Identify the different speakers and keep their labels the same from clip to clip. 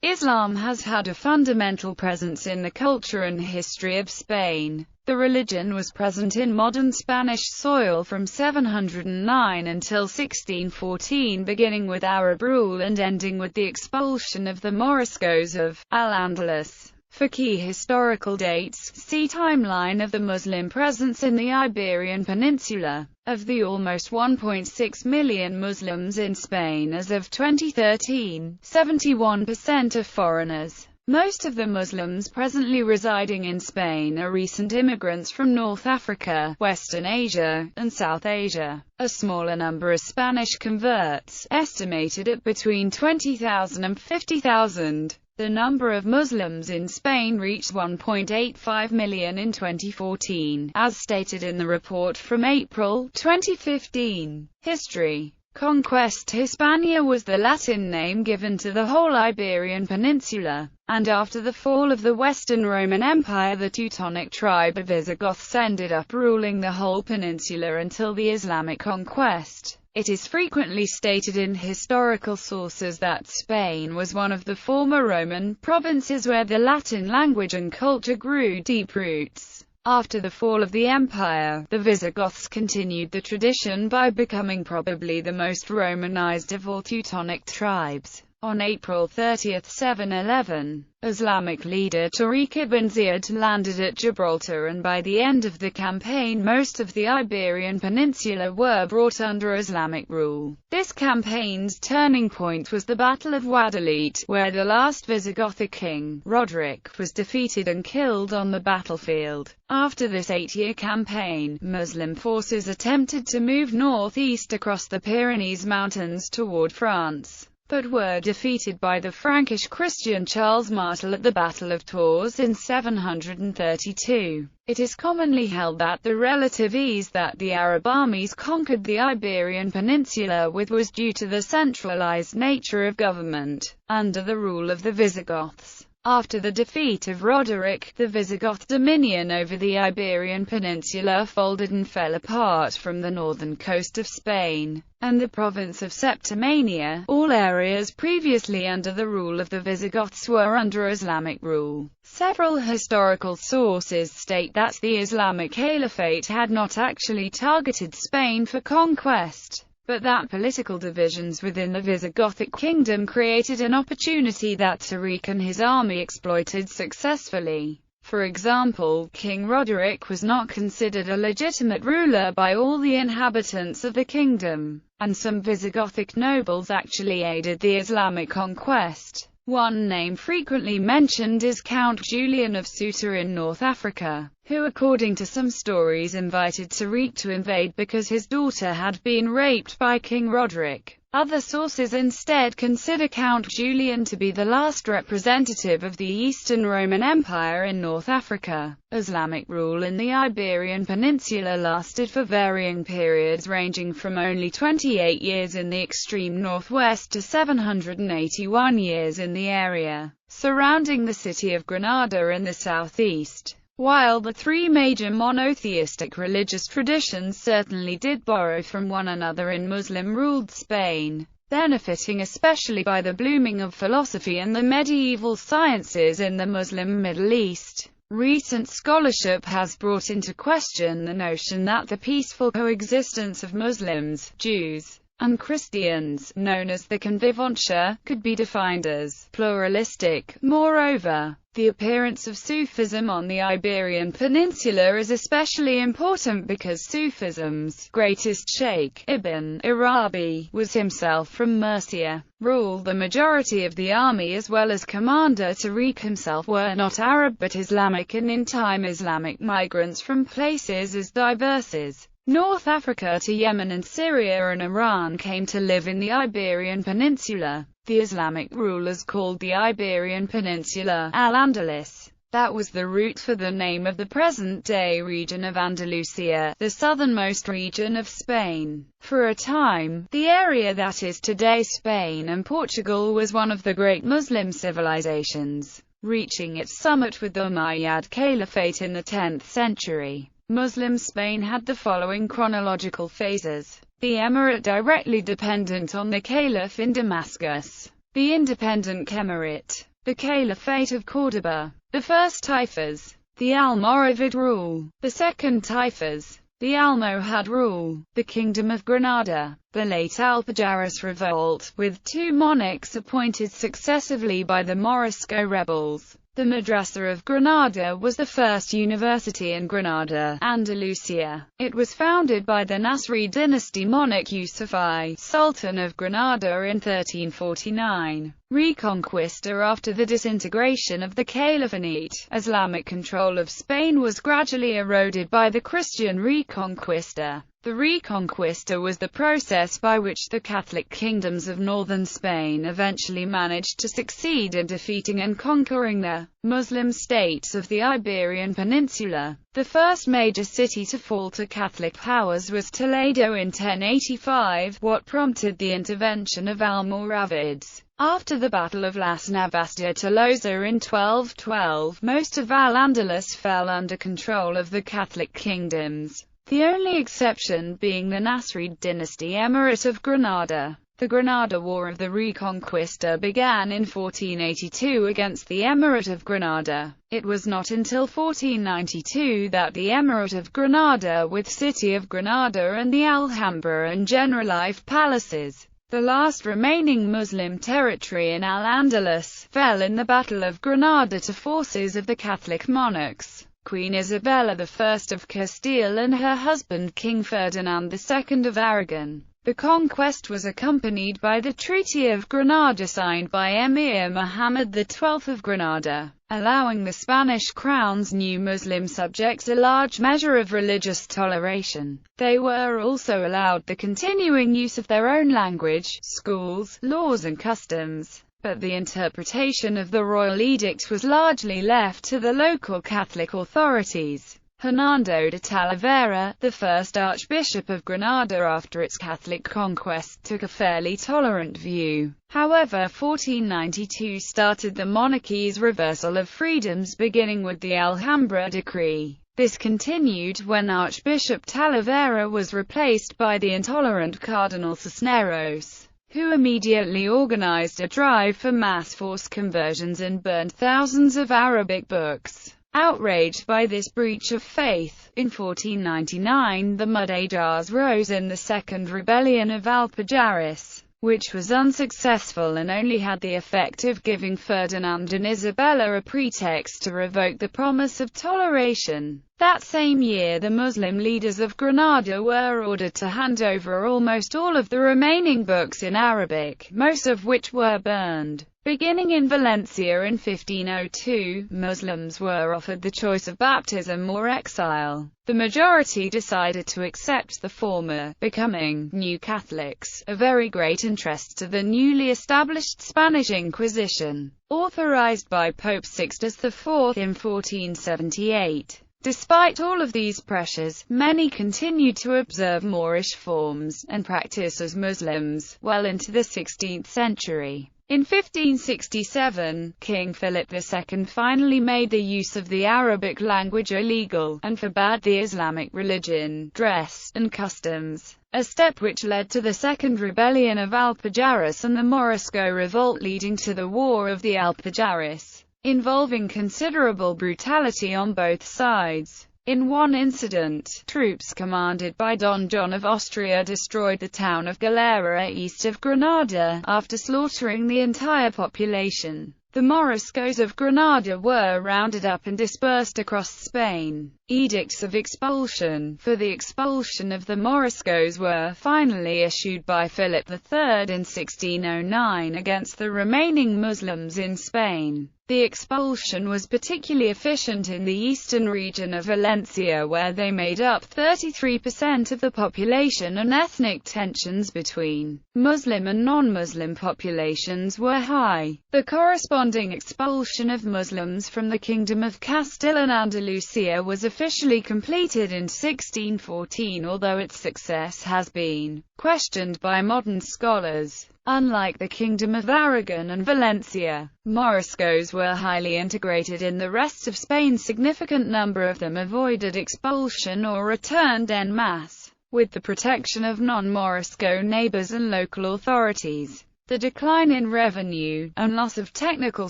Speaker 1: Islam has had a fundamental presence in the culture and history of Spain. The religion was present in modern Spanish soil from 709 until 1614, beginning with Arab rule and ending with the expulsion of the Moriscos of Al-Andalus. For key historical dates, see Timeline of the Muslim presence in the Iberian Peninsula. Of the almost 1.6 million Muslims in Spain as of 2013, 71% are foreigners. Most of the Muslims presently residing in Spain are recent immigrants from North Africa, Western Asia, and South Asia. A smaller number are Spanish converts, estimated at between 20,000 and 50,000. The number of Muslims in Spain reached 1.85 million in 2014, as stated in the report from April 2015. History. Conquest. Hispania was the Latin name given to the whole Iberian Peninsula, and after the fall of the Western Roman Empire, the Teutonic tribe of Visigoths ended up ruling the whole peninsula until the Islamic conquest. It is frequently stated in historical sources that Spain was one of the former Roman provinces where the Latin language and culture grew deep roots. After the fall of the empire, the Visigoths continued the tradition by becoming probably the most Romanized of all Teutonic tribes. On April 30, 711, Islamic leader Tariq ibn Ziyad landed at Gibraltar, and by the end of the campaign most of the Iberian Peninsula were brought under Islamic rule. This campaign's turning point was the Battle of Guadalete, where the last Visigothic king, Roderick, was defeated and killed on the battlefield. After this 8-year campaign, Muslim forces attempted to move northeast across the Pyrenees Mountains toward France, but were defeated by the Frankish Christian Charles Martel at the Battle of Tours in 732. It is commonly held that the relative ease that the Arab armies conquered the Iberian Peninsula with was due to the centralized nature of government, under the rule of the Visigoths. After the defeat of Roderick, the Visigoth dominion over the Iberian Peninsula folded and fell apart from the northern coast of Spain, and the province of Septimania. All areas previously under the rule of the Visigoths were under Islamic rule. Several historical sources state that the Islamic Caliphate had not actually targeted Spain for conquest, but that political divisions within the Visigothic kingdom created an opportunity that Tariq and his army exploited successfully. For example, King Roderick was not considered a legitimate ruler by all the inhabitants of the kingdom, and some Visigothic nobles actually aided the Islamic conquest. One name frequently mentioned is Count Julian of Ceuta in North Africa, who according to some stories invited Tariq to invade because his daughter had been raped by King Roderick. Other sources instead consider Count Julian to be the last representative of the Eastern Roman Empire in North Africa. Islamic rule in the Iberian Peninsula lasted for varying periods ranging from only 28 years in the extreme northwest to 781 years in the area surrounding the city of Granada in the southeast. While the three major monotheistic religious traditions certainly did borrow from one another in Muslim-ruled Spain, benefiting especially by the blooming of philosophy and the medieval sciences in the Muslim Middle East, recent scholarship has brought into question the notion that the peaceful coexistence of Muslims, Jews, and Christians, known as the convivencia, could be defined as pluralistic. Moreover, the appearance of Sufism on the Iberian Peninsula is especially important because Sufism's greatest sheikh, Ibn Arabi, was himself from Murcia, ruled the majority of the army as well as Commander Tariq himself were not Arab but Islamic, and in time Islamic migrants from places as diverse as North Africa to Yemen and Syria and Iran came to live in the Iberian Peninsula. The Islamic rulers called the Iberian Peninsula Al-Andalus. That was the root for the name of the present-day region of Andalusia, the southernmost region of Spain. For a time, the area that is today Spain and Portugal was one of the great Muslim civilizations, reaching its summit with the Umayyad Caliphate in the 10th century. Muslim Spain had the following chronological phases. The emirate directly dependent on the caliph in Damascus. The independent emirate. The Caliphate of Córdoba. The first Taifas. The Almoravid rule. The second Taifas. The Almohad rule. The Kingdom of Granada. The late Alpujarras revolt, with 2 monarchs appointed successively by the Morisco rebels. The Madrasa of Granada was the first university in Granada, Andalusia. It was founded by the Nasrid dynasty monarch Yusuf I, Sultan of Granada in 1349. Reconquista. After the disintegration of the Caliphate, Islamic control of Spain was gradually eroded by the Christian Reconquista. The Reconquista was the process by which the Catholic kingdoms of northern Spain eventually managed to succeed in defeating and conquering the Muslim states of the Iberian Peninsula. The first major city to fall to Catholic powers was Toledo in 1085, what prompted the intervention of Almoravids. After the Battle of Las Navas de Tolosa in 1212, most of Al-Andalus fell under control of the Catholic kingdoms, the only exception being the Nasrid dynasty Emirate of Granada. The Granada War of the Reconquista began in 1482 against the Emirate of Granada. It was not until 1492 that the Emirate of Granada, with city of Granada and the Alhambra and Generalife palaces, the last remaining Muslim territory in Al-Andalus, fell in the Battle of Granada to forces of the Catholic monarchs. Queen Isabella I of Castile and her husband King Ferdinand II of Aragon. The conquest was accompanied by the Treaty of Granada signed by Emir Muhammad XII of Granada, allowing the Spanish crown's new Muslim subjects a large measure of religious toleration. They were also allowed the continuing use of their own language, schools, laws and customs. But the interpretation of the royal edict was largely left to the local Catholic authorities. Hernando de Talavera, the first Archbishop of Granada after its Catholic conquest, took a fairly tolerant view. However, 1492 started the monarchy's reversal of freedoms, beginning with the Alhambra decree. This continued when Archbishop Talavera was replaced by the intolerant Cardinal Cisneros, who immediately organized a drive for mass forced conversions and burned thousands of Arabic books. Outraged by this breach of faith, in 1499 the Mudéjars rose in the Second Rebellion of Alpujarras, which was unsuccessful and only had the effect of giving Ferdinand and Isabella a pretext to revoke the promise of toleration. That same year the Muslim leaders of Granada were ordered to hand over almost all of the remaining books in Arabic, most of which were burned. Beginning in Valencia in 1502, Muslims were offered the choice of baptism or exile. The majority decided to accept the former, becoming New Catholics, a very great interest to the newly established Spanish Inquisition, authorized by Pope Sixtus IV in 1478. Despite all of these pressures, many continued to observe Moorish forms and practice as Muslims, well into the 16th century. In 1567, King Philip II finally made the use of the Arabic language illegal, and forbade the Islamic religion, dress, and customs, a step which led to the Second Rebellion of Alpujarras and the Morisco Revolt, leading to the War of the Alpujarras, involving considerable brutality on both sides. In one incident, troops commanded by Don John of Austria destroyed the town of Galera east of Granada, after slaughtering the entire population. The Moriscos of Granada were rounded up and dispersed across Spain. Edicts of expulsion for the expulsion of the Moriscos were finally issued by Philip III in 1609 against the remaining Muslims in Spain. The expulsion was particularly efficient in the eastern region of Valencia, where they made up 33% of the population, and ethnic tensions between Muslim and non-Muslim populations were high. The corresponding expulsion of Muslims from the Kingdom of Castile and Andalusia was officially completed in 1614, although its success has been questioned by modern scholars. Unlike the Kingdom of Aragon and Valencia, Moriscos were highly integrated in the rest of Spain. Significant number of them avoided expulsion or returned en masse, with the protection of non-Morisco neighbors and local authorities. The decline in revenue, and loss of technical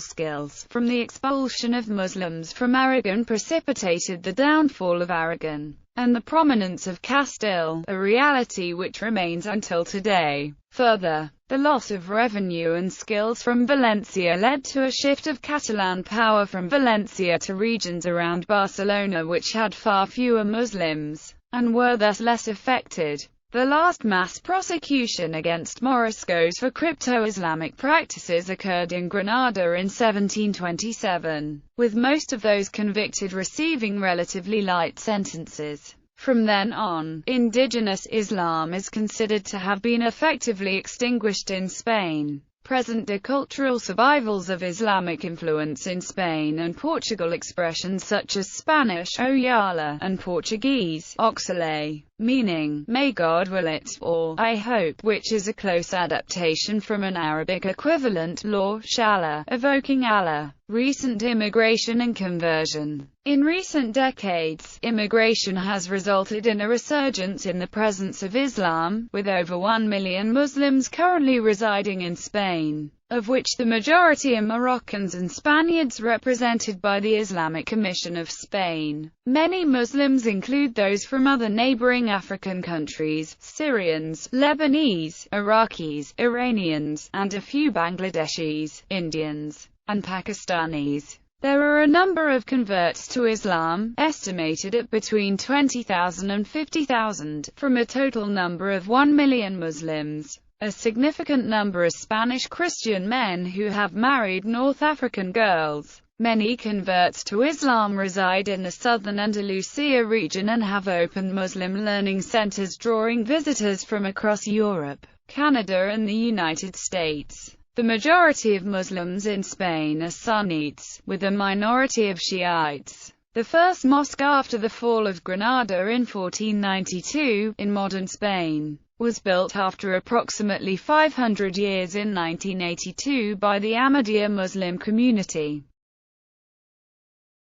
Speaker 1: skills, from the expulsion of Muslims from Aragon precipitated the downfall of Aragon, and the prominence of Castile, a reality which remains until today. Further, the loss of revenue and skills from Valencia led to a shift of Catalan power from Valencia to regions around Barcelona which had far fewer Muslims, and were thus less affected. The last mass prosecution against Moriscos for crypto-Islamic practices occurred in Granada in 1727, with most of those convicted receiving relatively light sentences. From then on, indigenous Islam is considered to have been effectively extinguished in Spain. Present-day cultural survivals of Islamic influence in Spain and Portugal, expressions such as Spanish Oyala and Portuguese Oxalá, meaning "may God will it," or "I hope," which is a close adaptation from an Arabic equivalent, law shallah, evoking Allah. Recent immigration and conversion. In recent decades, immigration has resulted in a resurgence in the presence of Islam, with over 1 million Muslims currently residing in Spain, of which the majority are Moroccans and Spaniards represented by the Islamic Commission of Spain. Many Muslims include those from other neighboring African countries, Syrians, Lebanese, Iraqis, Iranians, and a few Bangladeshis, Indians, and Pakistanis. There are a number of converts to Islam, estimated at between 20,000 and 50,000, from a total number of 1 million Muslims. A significant number are Spanish Christian men who have married North African girls. Many converts to Islam reside in the southern Andalusia region and have opened Muslim learning centers drawing visitors from across Europe, Canada and the United States. The majority of Muslims in Spain are Sunnites, with a minority of Shiites. The first mosque after the fall of Granada in 1492, in modern Spain, was built after approximately 500 years in 1982 by the Ahmadiyya Muslim community.